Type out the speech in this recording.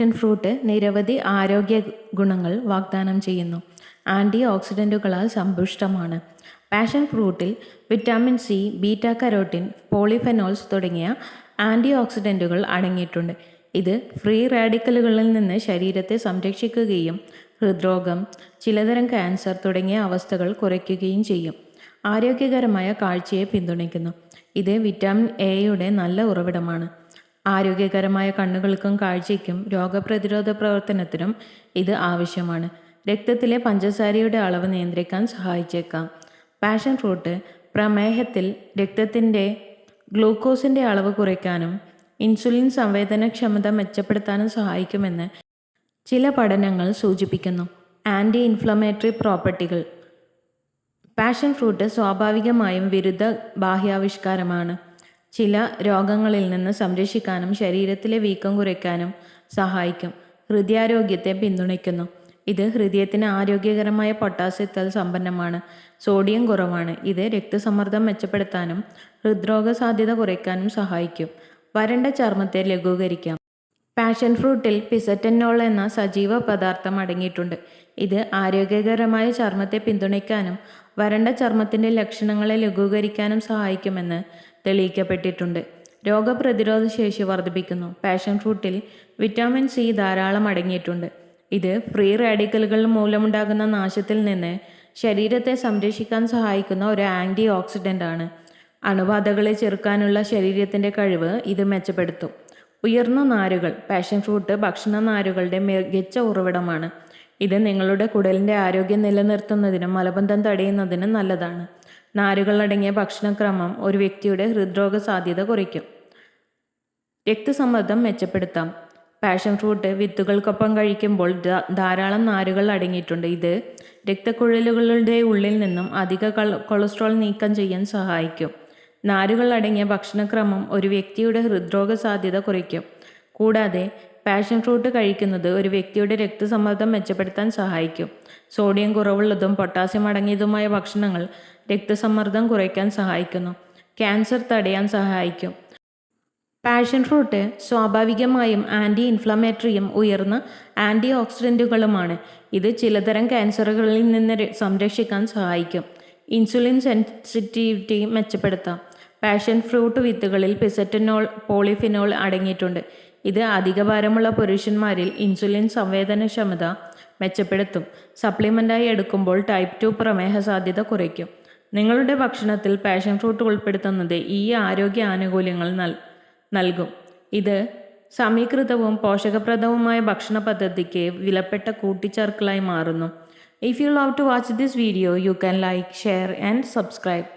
Passion fruit നിരവധി ആരോഗ്യ ഗുണങ്ങൾ വാഗ്ദാനം ചെയ്യുന്നു. ആൻറ്റി ഓക്സിഡൻറ്റുകളാൽ സമ്പുഷ്ടമാണ്. പാഷൻ ഫ്രൂട്ടിൽ vitamin C, beta carotene, polyphenols തുടങ്ങിയ ആൻറ്റി ഓക്സിഡൻറ്റുകൾ അടങ്ങിയിട്ടുണ്ട്. ഇത് ഫ്രീ റാഡിക്കലുകളിൽ നിന്ന് ശരീരത്തെ സംരക്ഷിക്കുകയും ഹൃദ്രോഗം, ചിലതരം ക്യാൻസർ തുടങ്ങിയ അവസ്ഥകൾ കുറയ്ക്കുകയും ചെയ്യും. ആരോഗ്യകരമായ കാഴ്ചയെ പിന്തുണയ്ക്കുന്നു. ഇത് വിറ്റാമിൻ എയുടെ നല്ല ഉറവിടമാണ്. ആരോഗ്യകരമായ കണ്ണുകൾക്കും കാഴ്ചയ്ക്കും രോഗപ്രതിരോധ പ്രവർത്തനത്തിനും ഇത് ആവശ്യമാണ്. രക്തത്തിലെ പഞ്ചസാരയുടെ അളവ് നിയന്ത്രിക്കാൻ സഹായിച്ചേക്കാം. പാഷൻ ഫ്രൂട്ട് പ്രമേഹത്തിൽ രക്തത്തിൻ്റെ ഗ്ലൂക്കോസിൻ്റെ അളവ് കുറയ്ക്കാനും ഇൻസുലിൻ സംവേദനക്ഷമത മെച്ചപ്പെടുത്താനും സഹായിക്കുമെന്ന് ചില പഠനങ്ങൾ സൂചിപ്പിക്കുന്നു. ആൻറ്റി ഇൻഫ്ലമേറ്ററി പ്രോപ്പർട്ടികൾ. പാഷൻ ഫ്രൂട്ട് സ്വാഭാവികമായും വിരുദ്ധ ബാഹ്യാവിഷ്കാരമാണ്. ചില രോഗങ്ങളിൽ നിന്ന് സംരക്ഷിക്കാനും ശരീരത്തിലെ വീക്കം കുറയ്ക്കാനും സഹായിക്കും. ഹൃദയാരോഗ്യത്തെ പിന്തുണയ്ക്കുന്നു. ഇത് ഹൃദയത്തിന് ആരോഗ്യകരമായ പൊട്ടാസ്യത്താൽ സമ്പന്നമാണ്. സോഡിയം കുറവാണ്. ഇത് രക്തസമ്മർദ്ദം മെച്ചപ്പെടുത്താനും ഹൃദ്രോഗ സാധ്യത കുറയ്ക്കാനും സഹായിക്കും. വരണ്ട ചർമ്മത്തെ ലഘൂകരിക്കാം. പാഷൻ ഫ്രൂട്ടിൽ പിസറ്റനോൾ എന്ന സജീവ പദാർത്ഥം അടങ്ങിയിട്ടുണ്ട്. ഇത് ആരോഗ്യകരമായ ചർമ്മത്തെ പിന്തുണയ്ക്കാനും വരണ്ട ചർമ്മത്തിൻ്റെ ലക്ഷണങ്ങളെ ലഘൂകരിക്കാനും സഹായിക്കുമെന്ന് തെളിയിക്കപ്പെട്ടിട്ടുണ്ട്. രോഗപ്രതിരോധ ശേഷി വർദ്ധിപ്പിക്കുന്നു. പാഷൻ ഫ്രൂട്ടിൽ വിറ്റാമിൻ സി ധാരാളം അടങ്ങിയിട്ടുണ്ട്. ഇത് ഫ്രീ റാഡിക്കലുകൾ മൂലമുണ്ടാകുന്ന നാശത്തിൽ നിന്ന് ശരീരത്തെ സംരക്ഷിക്കാൻ സഹായിക്കുന്ന ഒരു ആൻറ്റി ഓക്സിഡൻ്റ് ആണ്. അണുബാധകളെ ചെറുക്കാനുള്ള ശരീരത്തിൻ്റെ കഴിവ് ഇത് മെച്ചപ്പെടുത്തും. ഉയർന്ന നാരുകൾ. പാഷൻ ഫ്രൂട്ട് ഭക്ഷണ നാരുകളുടെ മികച്ച ഉറവിടമാണ്. ഇത് നിങ്ങളുടെ കുടലിൻ്റെ ആരോഗ്യം നിലനിർത്തുന്നതിനും മലബന്ധം തടയുന്നതിനും നല്ലതാണ്. നാരുകൾ അടങ്ങിയ ഭക്ഷണക്രമം ഒരു വ്യക്തിയുടെ ഹൃദ്രോഗ സാധ്യത കുറയ്ക്കും. രക്തസമ്മർദ്ദം മെച്ചപ്പെടുത്താം. പാഷൻ ഫ്രൂട്ട് വിത്തുകൾക്കൊപ്പം കഴിക്കുമ്പോൾ ധാരാളം നാരുകൾ അടങ്ങിയിട്ടുണ്ട്. ഇത് രക്തക്കുഴലുകളുടെ ഉള്ളിൽ നിന്നും അധിക കൊളസ്ട്രോൾ നീക്കം ചെയ്യാൻ സഹായിക്കും. നാരുകൾ അടങ്ങിയ ഭക്ഷണക്രമം ഒരു വ്യക്തിയുടെ ഹൃദ്രോഗ സാധ്യത കുറയ്ക്കും. കൂടാതെ പാഷൻ ഫ്രൂട്ട് കഴിക്കുന്നത് ഒരു വ്യക്തിയുടെ രക്തസമ്മർദ്ദം മെച്ചപ്പെടുത്താൻ സഹായിക്കും. സോഡിയം കുറവുള്ളതും പൊട്ടാസ്യം അടങ്ങിയതുമായ ഭക്ഷണങ്ങൾ രക്തസമ്മർദ്ദം കുറയ്ക്കാൻ സഹായിക്കുന്നു. ക്യാൻസർ തടയാൻ സഹായിക്കും. പാഷൻ ഫ്രൂട്ട് സ്വാഭാവികമായും ആൻറ്റി ഇൻഫ്ലമേറ്ററിയും ഉയർന്ന ആൻറ്റി ഓക്സിഡൻറ്റുകളുമാണ്. ഇത് ചിലതരം ക്യാൻസറുകളിൽ നിന്ന് സംരക്ഷിക്കാൻ സഹായിക്കും. ഇൻസുലിൻ സെൻസിറ്റിവിറ്റി മെച്ചപ്പെടുത്താം. പാഷൻ ഫ്രൂട്ട് വിത്തുകളിൽ പിസറ്റനോൾ, പോളിഫിനോൾ അടങ്ങിയിട്ടുണ്ട്. ഇത് അധികഭാരമുള്ള പുരുഷന്മാരിൽ ഇൻസുലിൻ സംവേദനക്ഷമത മെച്ചപ്പെടുത്തും. സപ്ലിമെൻ്റായി എടുക്കുമ്പോൾ ടൈപ്പ് 2 പ്രമേഹ സാധ്യത കുറയ്ക്കും. നിങ്ങളുടെ ഭക്ഷണത്തിൽ പാഷൻ ഫ്രൂട്ട് ഉൾപ്പെടുത്തുന്നത് ഈ ആരോഗ്യ ആനുകൂല്യങ്ങൾ നൽകും. ഇത് സമീകൃതവും പോഷകപ്രദവുമായ ഭക്ഷണ പദ്ധതിക്ക് വിലപ്പെട്ട കൂട്ടിച്ചേർക്കലായി മാറുന്നു. If you love to watch this video, you can like, share and subscribe.